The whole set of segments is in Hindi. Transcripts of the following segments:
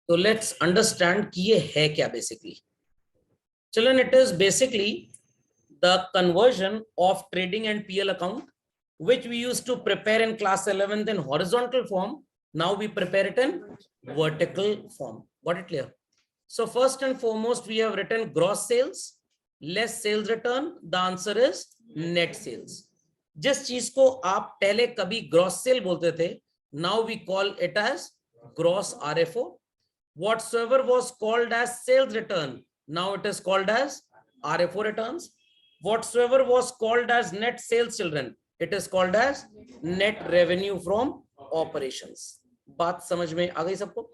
तो लेट्स अंडरस्टैंड कि ये है क्या basically. Children, it is basically the conversion of trading and PL account, which we used to prepare in class 11th in horizontal form. Now we prepare it in vertical form. Got it clear? So first and foremost, we have written gross sales, less sales return. The answer is net sales. जिस चीज को आप पहले कभी ग्रॉस सेल बोलते थे, now we call it as gross RFO. Whatsoever was called as sales return, now it is called as RFO returns. Whatsoever was called as net sales, children, it is called as net revenue from operations. बात समझ में आ गई सबको?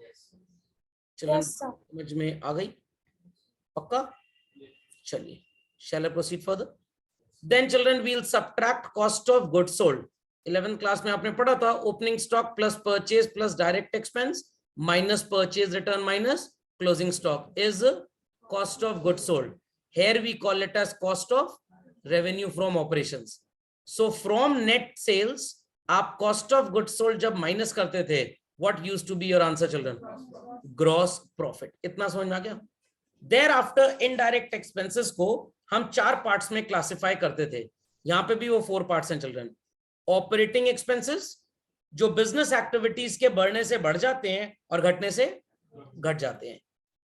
चिल्ड्रन समझ में आ गई? पक्का? चलिए, shall I proceed further? Then children, we'll subtract cost of goods sold. 11th class में आपने पढ़ा था opening stock plus purchase plus direct expense minus purchase return minus closing stock is cost of goods sold. Here we call it as cost of revenue from operations. So from net sales, आप cost of goods sold जब minus करते थे, what used to be your answer, children? Gross profit. इतना समझ में आ गया? Thereafter, indirect expenses को हम 4 पार्ट्स में क्लासिफाई करते थे. यहां पे भी वो 4 पार्ट्स हैं, चिल्ड्रन. ऑपरेटिंग एक्सपेंसेस, जो बिजनेस एक्टिविटीज के बढ़ने से बढ़ जाते हैं और घटने से घट जाते हैं.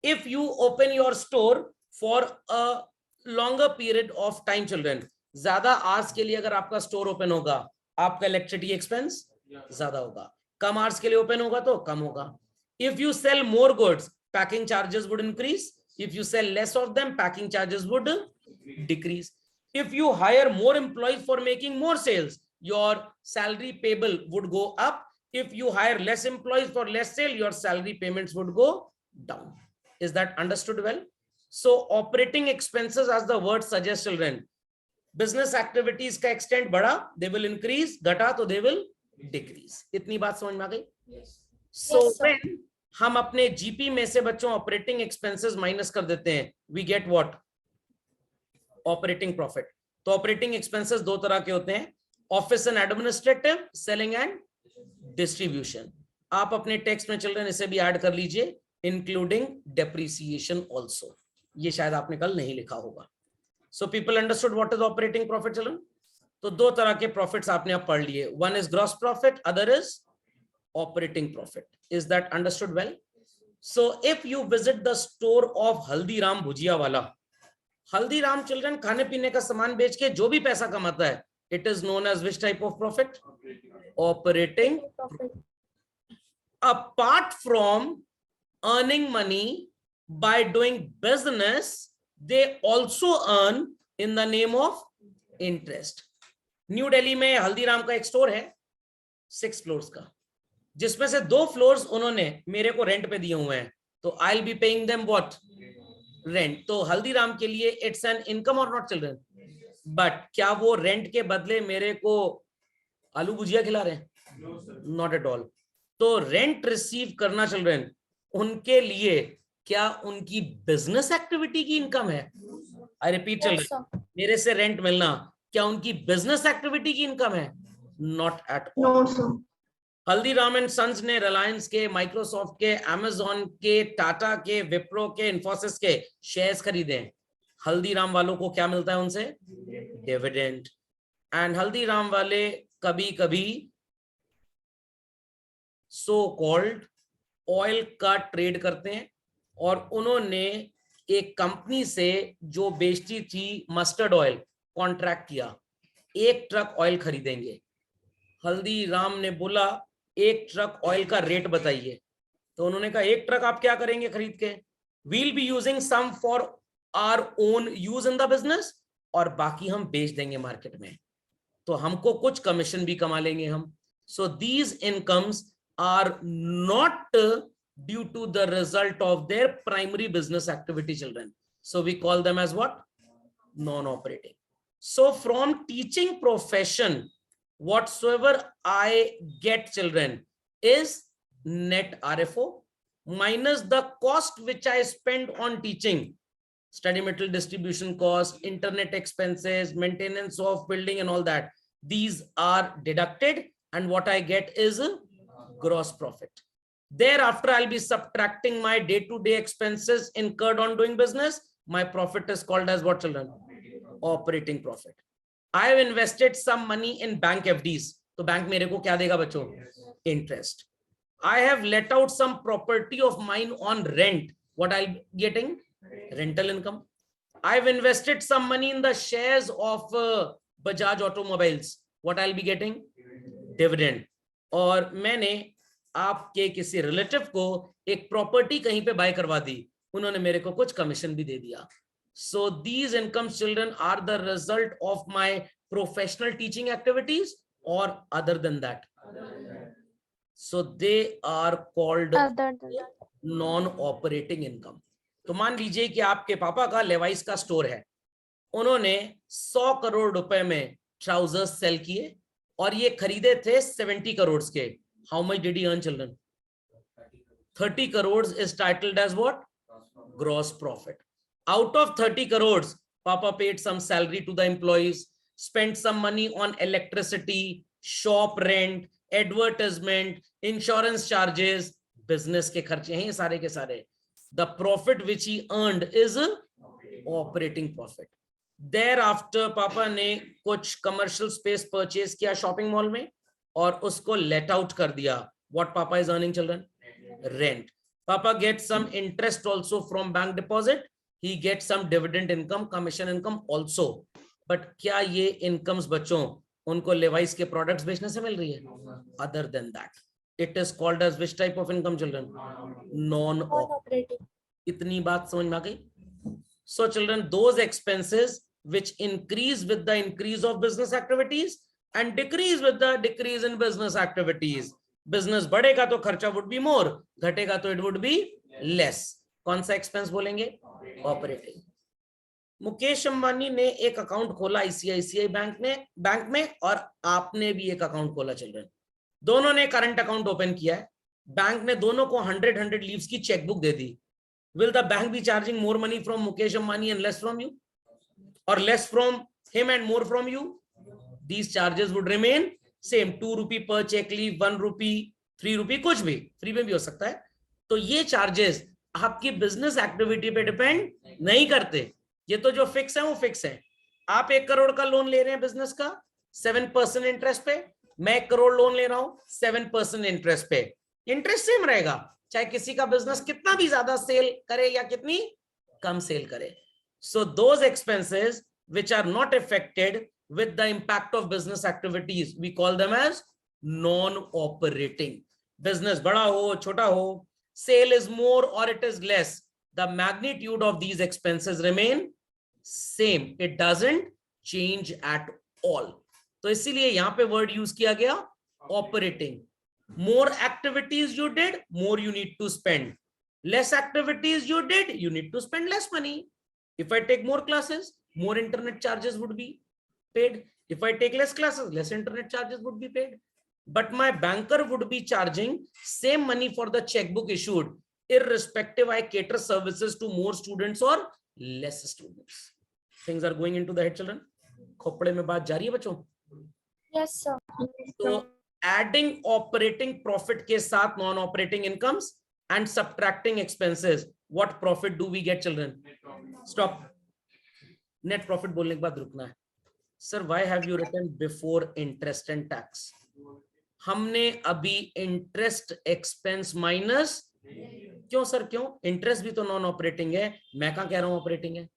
If you open your store for a longer period of time, children, ज्यादा आवर्स के लिए अगर आपका स्टोर ओपन होगा, आपका इलेक्ट्रिसिटी एक्सपेंस ज्यादा होगा. कम आवर्स के लिए ओपन होगा तो कम होगा. If you sell more goods, packing charges would increase. If you sell less of them, packing charges would decrease. If you hire more employees for making more sales, your salary payable would go up. If you hire less employees for less sale, your salary payments would go down. Is that understood well? So operating expenses, as the word suggests, children, business activities का extent बढ़ा, they will increase, घटा तो they will decrease. इतनी बात समझ में आ गई? Yes. So when हम अपने जीपी में से बच्चों ऑपरेटिंग एक्सपेंसेस माइनस कर देते हैं, we get what? Operating profit. तो ऑपरेटिंग एक्सपेंसेस दो तरह के होते हैं, office and administrative, selling and distribution. आप अपने टेक्स्ट में, चिल्ड्रन, इसे भी ऐड कर लीजिए, इंक्लूडिंग डेप्रिसिएशन ऑल्सो. ये शायद आपने कल नहीं लिखा होगा. So people understood what is operating profit, children? तो दो तरह के प्रॉफिट्स आपने अब पढ़ लिए. One is gross profit, other is operating profit. Is that understood well? So if you visit the store of Haldiram Bhujia Wala, Haldiram, children, खाने पीने का सामान बेच के जो भी पैसा कमाता है, it is known as which type of profit? Operating profit. Apart from earning money by doing business, they also earn in the name of interest. New Delhi में हल्दीराम का एक स्टोर है 6 फ्लोर्स का, जिसमें से 2 फ्लोर्स उन्होंने मेरे को रेंट पे दिए हुए हैं. तो I will be paying them what? Rent. तो हल्दीराम के लिए इट्स एन इनकम और नॉट, चिल्ड्रन? बट क्या वो रेंट के बदले मेरे को आलू भुजिया खिला रहे हैं? Not at all. तो रेंट रिसीव करना, चिल्ड्रन, उनके लिए क्या उनकी बिजनेस एक्टिविटी की इनकम है? आई रिपीट, चिल्ड्रन, मेरे से रेंट मिलना क्या उनकी बिजनेस एक्टिविटी की इनकम है? Not at all. Haldiram and Sons ने रिलायंस के, माइक्रोसॉफ्ट के, अमेजॉन के, टाटा के, विप्रो के, इन्फोसिस के शेयर्स खरीदे. हल्दीराम वालों को क्या मिलता है उनसे? डिविडेंड. एंड हल्दीराम वाले कभी कभी सो कॉल्ड ऑयल का ट्रेड करते हैं, और उन्होंने एक कंपनी से जो बेचती थी मस्टर्ड ऑयल, कॉन्ट्रैक्ट किया, 1 ट्रक ऑयल खरीदेंगे. हल्दीराम ने बोला 1 ट्रक ऑयल का रेट बताइए. तो उन्होंने कहा 1 ट्रक आप क्या करेंगे खरीद के? We'll be using some for our own use in the business, और बाकी हम बेच देंगे मार्केट में, तो हमको कुछ कमीशन भी कमा लेंगे हम. So these incomes are not due to the result of their primary business activity, children. So we call them as what? Non operating. So from teaching profession, whatsoever I get, children, is net RFO minus the cost which I spend on teaching, study material distribution cost, internet expenses, maintenance of building and all that. These are deducted, and what I get is a gross profit. Thereafter, I'll be subtracting my day-to-day expenses incurred on doing business. My profit is called as what, children? Operating profit. I have invested some money in bank FDs. तो बैंक मेरे को क्या देगा बच्चों? Interest. I have let out some property of mine on rent. What I'll be getting? Rental income. I've invested some money in the shares of Bajaj Automobiles. What I'll be getting? Dividend. और मैंने आपके किसी रिलेटिव को एक प्रॉपर्टी कहीं पे बाय करवा दी, उन्होंने मेरे को कुछ कमीशन भी दे दिया. So these income, children, are the result of my professional teaching activities or other than that. So they are called non-operating income. तो मान लीजिए कि आपके पापा का लेवाइस का स्टोर है, उन्होंने 100 करोड़ रुपए में ट्राउजर्स सेल किए और ये खरीदे थे 70 करोड़ के. How much did he earn, children? 30 crores is titled as what? Gross profit. Out of 30 crores, Papa paid some salary to the employees, spent some money on electricity, shop rent, advertisement, insurance charges, business के खर्चे हैं ये सारे के सारे. The profit which he earned is operating profit. Thereafter, Papa ने कुछ commercial space purchase किया shopping mall में और उसको let out कर दिया. What Papa is earning, children? Rent. Papa gets some interest also from bank deposit. He gets some dividend income, commission income also. But क्या ये incomes बच्चों उनको Levi's के products बेचने से मिल रही है? Other than that, it is called as which type of income, children? Non-operating. इतनी बात समझ में आ गई? So children, those expenses which increase with the increase of business activities and decrease with the decrease in business activities. Business बढ़ेगा तो खर्चा would be more, घटेगा तो it would be less. कौन सा expense बोलेंगे? Operating. मुकेश अंबानी ने एक अकाउंट खोला ICICI बैंक में और आपने भी एक अकाउंट खोला, चिल्ड्रन. दोनों ने करंट अकाउंट ओपन किया है. बैंक ने दोनों को 100 लीव्स की chequebook they the. Will the bank be charging more money from Mukesh Ambani and less from you, or less from him and more from you? These charges would remain same. 2 rupee per check leave, 1 rupee, 3 rupee, कुछ भी फ्री में भी हो सकता है. तो ये चार्जेस आपकी बिजनेस एक्टिविटी पे डिपेंड नहीं करते. ये तो जो फिक्स है वो फिक्स है. आप 1 करोड़ का लोन ले रहे हैं बिजनेस का 7% इंटरेस्ट पे, मैं 1 करोड़ लोन ले रहा हूं 7% इंटरेस्ट पे. इंटरेस्ट सेम रहेगा चाहे किसी का बिजनेस कितना भी ज्यादा सेल करे या कितनी कम सेल करे. So those expenses which are not affected with the impact of business activities we call them as non operating. Business बड़ा हो छोटा हो, सेल इज मोर और it is less, the magnitude of these expenses remain same. It doesn't change at all. तो इसीलिए यहां पे वर्ड यूज किया गया operating. More activities you did, more you need to spend. Less activities you did, you need to spend less money. If I take more classes, more internet charges would be paid. If I take less classes, less internet charges would be paid. But my banker would be charging same money for the checkbook issued, irrespective I cater services to more students or less students. Things are going into the head, children. खोपड़े में बात जारी है बच्चों? Yes, sir. So adding operating profit के साथ non operating incomes and subtracting expenses, what profit do we get, children? Stop. Net profit बोलने के बाद रुकना है. Sir, why have you written before interest and tax? हमने अभी interest expense minus क्यों सर क्यों? इंटरेस्ट भी तो नॉन ऑपरेटिंग है, मैं कहां कह रहा हूं ऑपरेटिंग है.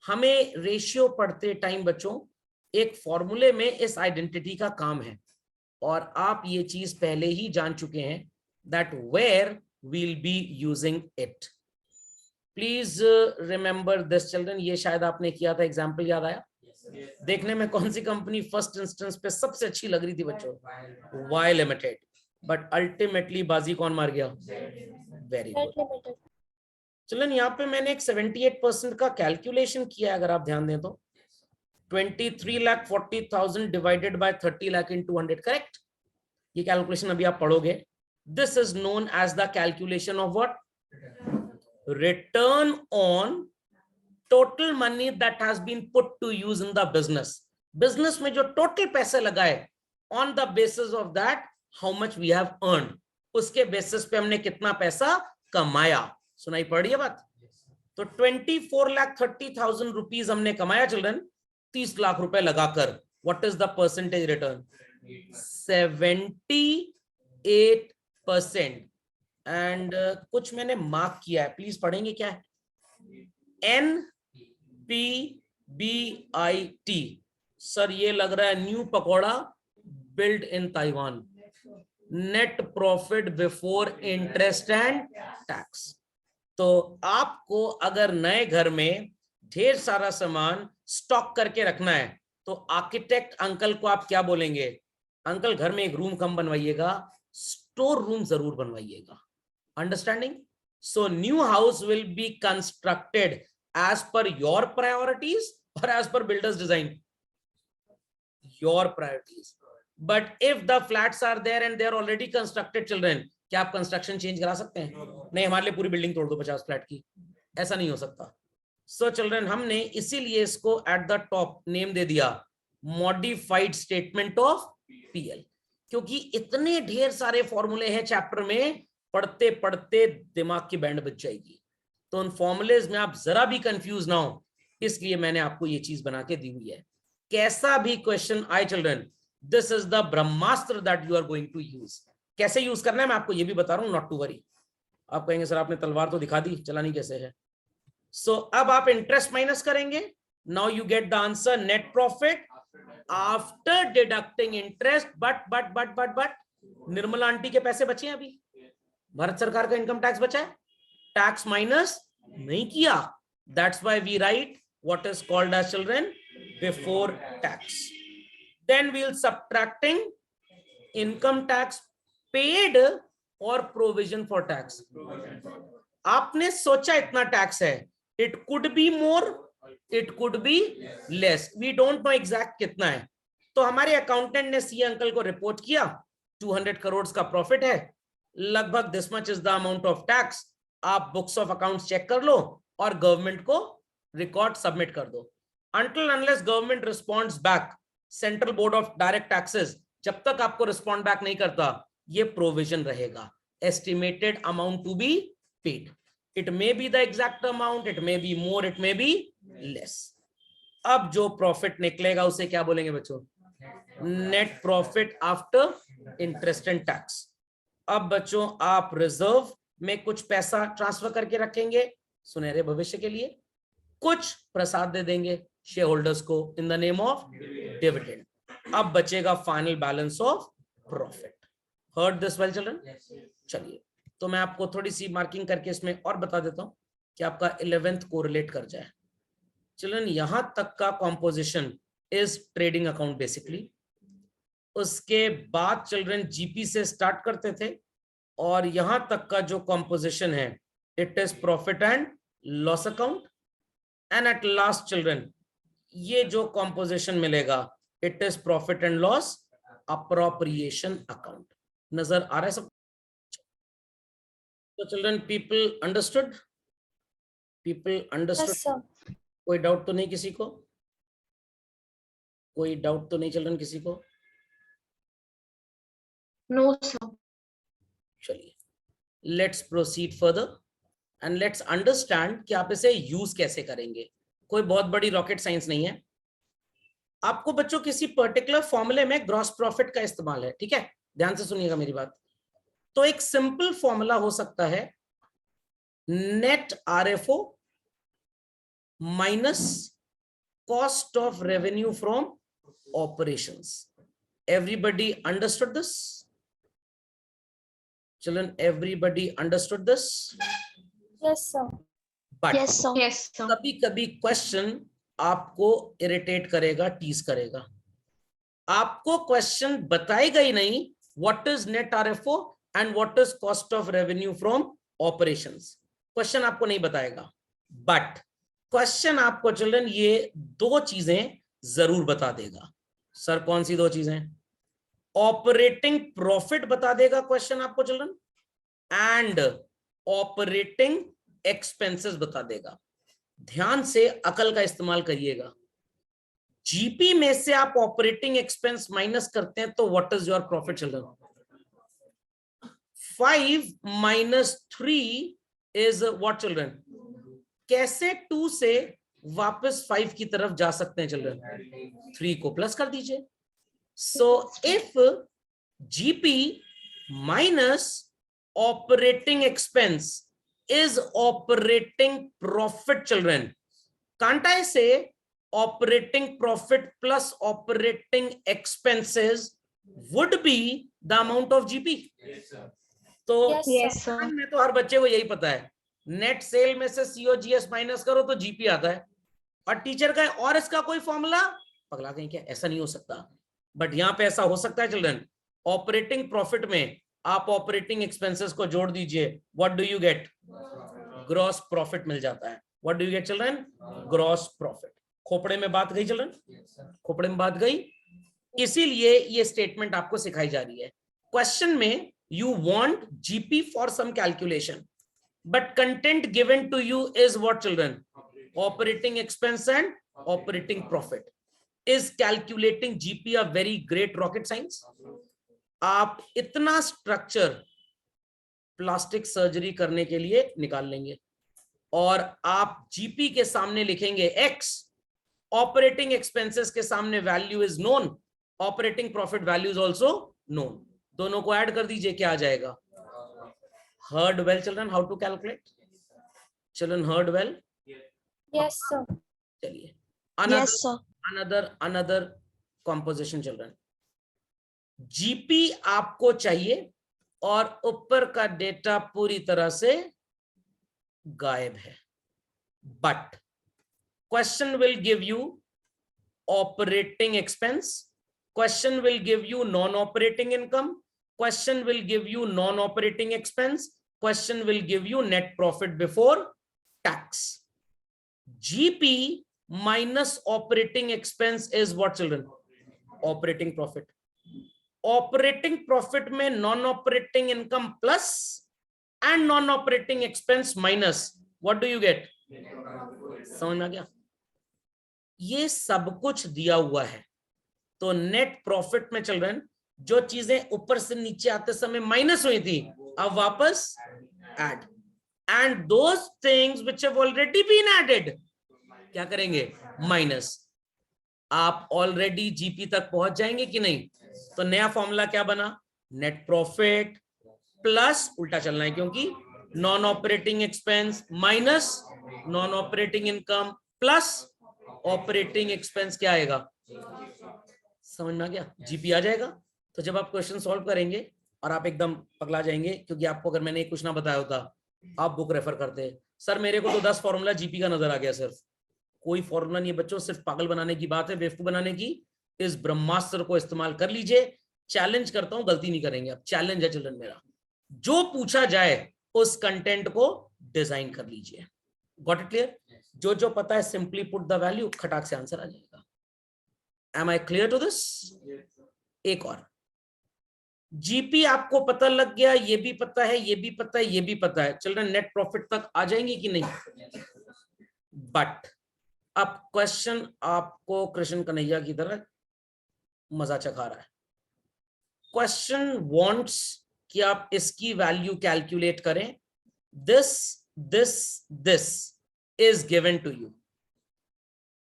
हमें रेशियो पढ़ते टाइम बच्चों एक फॉर्मूले में इस आइडेंटिटी का काम है और आप ये चीज पहले ही जान चुके हैं that where we'll be using it. Please remember this, children. ये शायद आपने किया था, एग्जाम्पल याद आया? देखने में कौन सी कंपनी फर्स्ट इंस्टेंस पे सबसे अच्छी लग रही थी बच्चों? Y limited. बट अल्टीमेटली बाजी कौन मार गया? Very good. चिल्ड्रन यहाँ पे मैंने एक 78% का कैलकुलेशन किया, अगर आप ध्यान दें तो 23,40,000 divided by 30 lakh in 200, correct? ये कैलकुलेशन अभी आप पढ़ोगे. This is known as the calculation of what? Return on total money that has been put to use in the business. Business में जो टोटल पैसे लगाए, on the basis of that how much we have earned. उसके बेसिस पे हमने कितना पैसा कमाया। सुनाई पड़ रही है बात? तो 24,30,000 रुपीज हमने कमाया चिल्ड्रन, 30 लाख रुपए लगाकर। What is the percentage return? 78%। And कुछ मैंने मार्क किया है, प्लीज पढ़ेंगे क्या है? NPBIT। सर ये लग रहा है new pakora build in Taiwan. Net profit before interest and tax. तो आपको अगर नए घर में ढेर सारा सामान स्टॉक करके रखना है तो आर्किटेक्ट अंकल को आप क्या बोलेंगे? अंकल घर में एक रूम कम बनवाइएगा, स्टोर रूम जरूर बनवाइएगा। Understanding? So new house will be constructed as per your priorities और as per builders design, your priorities. But if the flats are there and they are already constructed children, क्या आप कंस्ट्रक्शन चेंज करा सकते हैं? नहीं, हमारे लिए पूरी बिल्डिंग तोड़ दो 50 फ्लैट की, ऐसा नहीं हो सकता। सो चिल्ड्रन हमने इसीलिए इसको एट द टॉप नेम दे दिया मॉडिफाइड स्टेटमेंट ऑफ पीएल, क्योंकि इतने ढेर सारे फॉर्मूले हैं चैप्टर में, पढ़ते पढ़ते दिमाग की बैंड बज जाएगी। तो उन फॉर्मूलेज में आप जरा भी कंफ्यूज ना हो, इसलिए मैंने आपको ये चीज बना के दी हुई है। कैसा भी क्वेश्चन आए children, this is the brahmastra that you are going to use. कैसे यूज करना है मैं आपको ये भी बता रहा हूं, नॉट टू वरी। आप कहेंगे सर आपने तलवार तो दिखा दी, चलानी कैसे है? सो अब आप इंटरेस्ट माइनस करेंगे, now you get the answer net profit after deducting interest. But Nirmala aunty के पैसे बचे हैं अभी, भारत सरकार का इनकम टैक्स बचा है, टैक्स माइनस नहीं किया। That's why we write what is called as children before tax. Then we will subtracting income tax paid और प्रोविजन फॉर टैक्स। आपने सोचा इतना टैक्स है, it could be more, it could be less, we don't know exact कितना है। तो हमारे अकाउंटेंट ने सीए अंकल को रिपोर्ट किया 200 करोड़ का प्रॉफिट है, लगभग this much is the amount of tax. आप बुक्स ऑफ अकाउंट्स चेक कर लो और गवर्नमेंट को रिकॉर्ड सबमिट कर दो। Until unless government responds back, central board of direct taxes जब तक आपको रिस्पॉन्ड बैक नहीं करता, ये प्रोविजन रहेगा, estimated amount to be paid. It may be the exact amount, it may be more, it may be less. अब जो प्रॉफिट निकलेगा उसे क्या बोलेंगे बच्चों? Net profit after interest and tax. अब बच्चों आप रिजर्व में कुछ पैसा ट्रांसफर करके रखेंगे सुनहरे भविष्य के लिए, कुछ प्रसाद दे देंगे शेयर होल्डर्स को in the name of dividend. अब बचेगा final balance of profit. Heard this well children? चलिए तो मैं आपको थोड़ी सी मार्किंग करके इसमें और बता देता हूं कि आपका 11th कोरिलेट कर जाए। चिल्ड्रन यहां तक का composition is trading account basically. उसके बाद चिल्ड्रन जीपी से स्टार्ट करते थे और यहां तक का जो कॉम्पोजिशन है it is profit and loss account. And at last children ये जो कॉम्पोजिशन मिलेगा it is profit and loss appropriation account. नजर आ रहा है सब? तो children people understood? People understood? कोई डाउट तो नहीं किसी को? कोई डाउट तो नहीं चिल्ड्रन किसी को? No sir. चलिए let's proceed further and let's understand कि आप इसे यूज कैसे करेंगे। कोई बहुत बड़ी रॉकेट साइंस नहीं है। आपको बच्चों किसी पर्टिकुलर फॉर्मूले में ग्रॉस प्रॉफिट का इस्तेमाल है, ठीक है? ध्यान से सुनिएगा मेरी बात। तो एक सिंपल फॉर्मूला हो सकता है net RFO minus cost of revenue from operations. Everybody understood this? Children, everybody understood this? Yes, sir. But Yes, sir. Yes, sir. कभी कभी क्वेश्चन आपको इरिटेट करेगा, टीज करेगा। आपको क्वेश्चन बताएगा ही नहीं what is net RFO and what is cost of revenue from operations. Question आपको नहीं बताएगा, बट क्वेश्चन आपको चिल्ड्रन ये दो चीजें जरूर बता देगा। सर कौन सी दो चीजें? ऑपरेटिंग प्रॉफिट बता देगा क्वेश्चन आपको चिल्ड्रन, एंड ऑपरेटिंग एक्सपेंसेस बता देगा। ध्यान से अकल का इस्तेमाल करिएगा। जीपी में से आप ऑपरेटिंग एक्सपेंस माइनस करते हैं तो what is your profit children? 5 minus 3 is what children? कैसे 2 से वापस 5 की तरफ जा सकते हैं चिल्ड्रन? 3 को प्लस कर दीजिए. So if GP minus operating expense is operating profit children, can't I say operating profit plus operating expenses would be the amount of GP? तो Yes, sir. में तो हर बच्चे को यही पता है, नेट सेल में से COGS माइनस करो तो जीपी आता है. और टीचर का है और इसका कोई फॉर्मूला? पगला गए क्या? ऐसा नहीं हो सकता. बट यहाँ पे ऐसा हो सकता है चिल्ड्रन. ऑपरेटिंग प्रॉफिट में आप ऑपरेटिंग एक्सपेंसेस को जोड़ दीजिए, what do you get? Gross profit मिल जाता है. What do you get children? Gross profit. खोपड़े में बात गई चिल्ड्रन? खोपड़े में बात गई. इसीलिए ये स्टेटमेंट आपको सिखाई जा रही है. क्वेश्चन में you want GP for some calculation, but content given to you is what children? Operating expense and operating profit. Is calculating GP a very great rocket science? आप इतना स्ट्रक्चर प्लास्टिक सर्जरी करने के लिए निकाल लेंगे और आप जीपी के सामने लिखेंगे x, ऑपरेटिंग एक्सपेंसेस के सामने value is known, operating profit value is also known. दोनों को ऐड कर दीजिए, क्या आ जाएगा? Heard well children how to calculate? Children heard well? Yes, sir. चलिए Yes, sir. another composition children. GP आपको चाहिए और ऊपर का डेटा पूरी तरह से गायब है. But question will give you operating expense, question will give you non-operating income, question will give you non-operating expense, question will give you net profit before tax. GP minus operating expense is what children? Operating profit. Operating profit में non-operating income plus and non-operating expense minus, what do you get? समझ में आ गया? ये सब कुछ दिया हुआ है. तो नेट प्रॉफिट में चिल्ड्रन जो चीजें ऊपर से नीचे आते समय माइनस हुई थी, अब वापस add. And those things which have already been added क्या करेंगे? माइनस. आप ऑलरेडी जीपी तक पहुंच जाएंगे कि नहीं? तो नया फॉर्मूला क्या बना? नेट प्रॉफिट प्लस उल्टा चलना है क्योंकि non operating expense minus non operating income plus operating expense क्या आएगा? समझ में आ गया? जीपी आ जाएगा. तो जब आप क्वेश्चन सॉल्व करेंगे और आप एकदम पगला जाएंगे, क्योंकि आपको अगर मैंने कुछ ना बताया होता आप बुक रेफर करते, सर मेरे को तो 10 फॉर्मूला जीपी का नजर आ गया. सिर्फ कोई फॉर्मूला नहीं है बच्चों, सिर्फ पागल बनाने की बात है, बेवकूफ बनाने की. इस ब्रह्मास्त्र को इस्तेमाल कर लीजिए. चैलेंज करता हूं, गलती नहीं करेंगे. अब चैलेंज है चिल्ड्रन मेरा, जो पूछा जाए उस कंटेंट को डिजाइन कर लीजिए. Got it clear? जो पता है सिंपली पुट द वैल्यू, खटाक से आंसर आ जाएगा. Am I clear to this? एक और जीपी आपको पता लग गया, ये भी पता है, ये भी पता है, ये भी पता है. चिल्ड्रन नेट प्रॉफिट तक आ जाएंगे कि नहीं? बट अब क्वेश्चन आपको कृष्ण कन्हैया की तरह मजा चखा रहा है. क्वेश्चन वांट्स कि आप इसकी वैल्यू कैलकुलेट करें. This is given to you.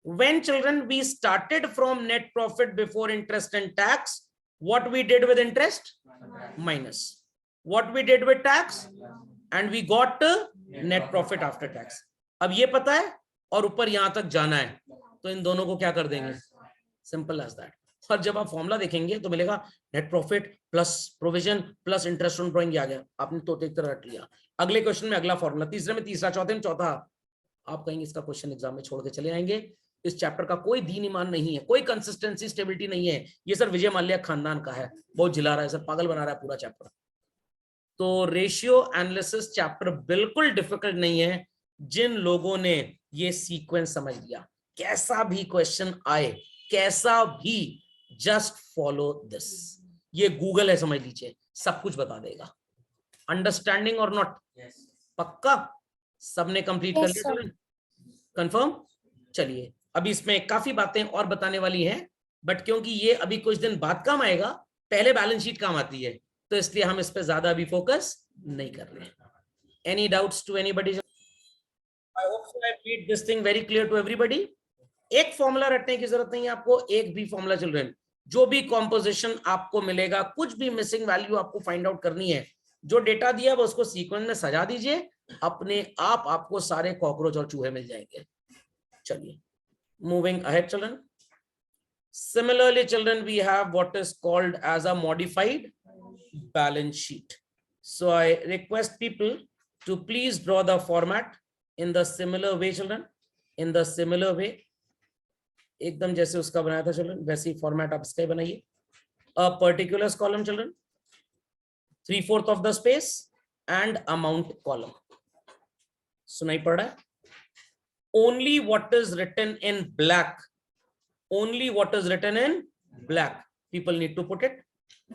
When children we started from net profit before interest and tax, what we did with interest? Minus. What we did with tax? And we got net profit after tax. अब ये पता है और ऊपर यहां तक जाना है, तो इन दोनों को क्या कर देंगे? Simple as that. और जब आप फॉर्मूला देखेंगे तो मिलेगा net profit plus provision plus interest on drawing. आ गया, आपने तो एक तरह रट लिया. अगले क्वेश्चन में अगला फॉर्मूला, तीसरे में तीसरा, चौथे में चौथा. आप कहेंगे इसका क्वेश्चन एग्जाम में छोड़ के चले आएंगे. इस चैप्टर का कोई दीन ईमान नहीं है, कोई कंसिस्टेंसी स्टेबिलिटी नहीं है. ये सर विजय माल्या खानदान का है, बहुत जिला रहा है सर, पागल बना रहा है पूरा चैप्टर. तो रेशियो एनालिसिस चैप्टर बिल्कुल डिफिकल्ट नहीं है. जिन लोगों ने ये सीक्वेंस समझ लिया, कैसा भी क्वेश्चन आए, कैसा भी, जस्ट फॉलो दिस. ये गूगल है, समझ लीजिए, सब कुछ बता देगा. अंडरस्टैंडिंग और नॉट? पक्का सबने कंप्लीट कर लिया? कंफर्म? चलिए, अभी इसमें काफी बातें और बताने वाली हैं, बट क्योंकि ये अभी कुछ दिन बाद काम आएगा, पहले बैलेंस शीट काम आती है. तो इसलिए हम इस पे ज्यादा भी फोकस नहीं कर रहे. Any doubts to anybody? I hope so I made this thing very clear to everybody. एक फॉर्मूला रटने की जरूरत नहीं है आपको, एक भी फॉर्मूला चिल्ड्रन. जो भी कॉम्पोजिशन आपको मिलेगा, कुछ भी मिसिंग वैल्यू आपको फाइंड आउट करनी है, जो डेटा दिया है उसको सीक्वेंस में सजा दीजिए, अपने आप आपको सारे कॉकरोच और चूहे मिल जाएंगे. चलिए, moving ahead children. Similarly, children, we have what is called as a modified balance sheet. So I request people to please draw the format in the similar way, children. In the similar way, एकदम जैसे उसका बनाया था children, वैसे ही format आप इसका बनाइए. A particulars column, children, 3/4 of the space and amount column. सुनाई पड़ रहा है? Only what is written in black. Only what is written in black people need to put it.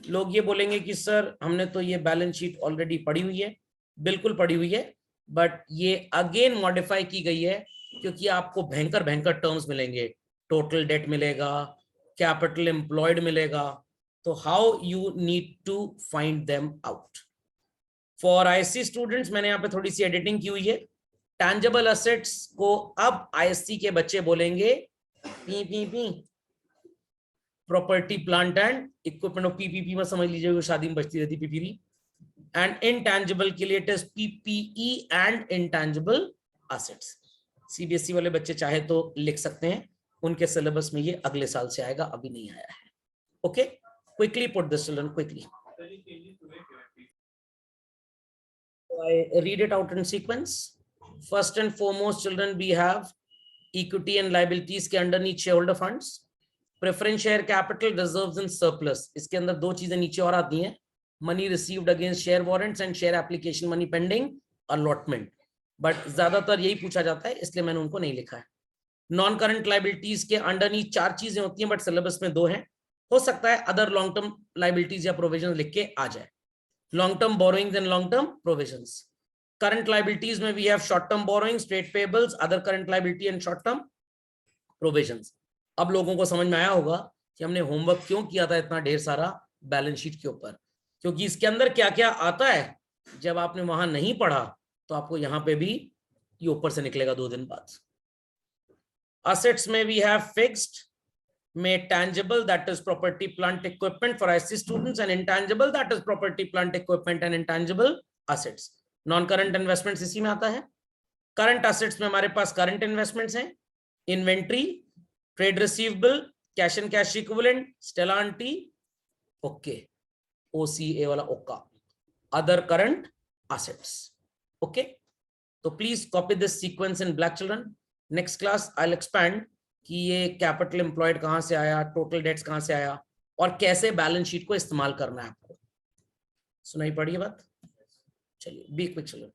लोग ये बोलेंगे कि सर हमने तो ये बैलेंस शीट ऑलरेडी पढ़ी हुई है. बिल्कुल पढ़ी हुई है, बट ये अगेन मॉडिफाई की गई है क्योंकि आपको भयंकर भयंकर टर्म्स मिलेंगे. टोटल डेट मिलेगा, कैपिटल एम्प्लॉयड मिलेगा. तो how you need to find them out. For ISC students मैंने यहाँ पे थोड़ी सी एडिटिंग की हुई है. टैंजिबल असेट्स को अब आईएससी के बच्चे बोलेंगे P. Property plant and equipment. Of PPP में समझ लीजिए, वो शादी में बचती रहती पीपीपी. एंड इनटैंजिबल के लिए it is PPE and intangible assets. CBSE वाले बच्चे चाहे तो लिख सकते हैं, उनके सिलेबस में ये अगले साल से आएगा, अभी नहीं आया है. Okay, quickly put this children, quickly. I read it out in sequence. First and foremost, children, we have equity and liabilities के अंडर नीचे shareholder funds, preference share capital, reserves and surplus. इसके अंदर दो चीजें नीचे और आती हैं, money received against share warrants and share application money pending allotment. But ज्यादातर यही पूछा जाता है, इसलिए मैंने उनको नहीं लिखा है. नॉन करंट लायबिलिटीज के अंडर नीचे 4 चीजें होती हैं, बट सिलेबस में 2 हैं. हो सकता है अदर लॉन्ग टर्म लायबिलिटीज या प्रोविजन लिख के आ जाए. Long term borrowings and long term provisions. Current liabilities में we have short term borrowings, trade payables, other current liability and short term provisions. अब लोगों को समझ में आया होगा कि हमने होमवर्क क्यों किया था इतना ढेर सारा बैलेंस शीट के ऊपर, क्योंकि इसके अंदर क्या क्या आता है जब आपने वहां नहीं पढ़ा तो आपको यहां पे भी ये ऊपर से निकलेगा 2 दिन बाद. Assets में we have fixed, में tangible that is property plant equipment for IC students and intangible that is property plant equipment and intangible assets. Non current investments इसी में आता है. करंट एसेट्स में हमारे पास करंट इन्वेस्टमेंट्स हैं, inventory, trade receivable, cash and cash equivalent, स्टेलांटी, ओके, ओसीए वाला okay, other current assets. Okay, तो please copy this sequence in black children. Next class I will expand कि ये कैपिटल एम्प्लॉयड कहां से आया, टोटल डेट्स कहां से आया और कैसे बैलेंस शीट को इस्तेमाल करना है आपको. सुनाई पड़ी बात? चलिए, बी क्विक चिल्ड्रन.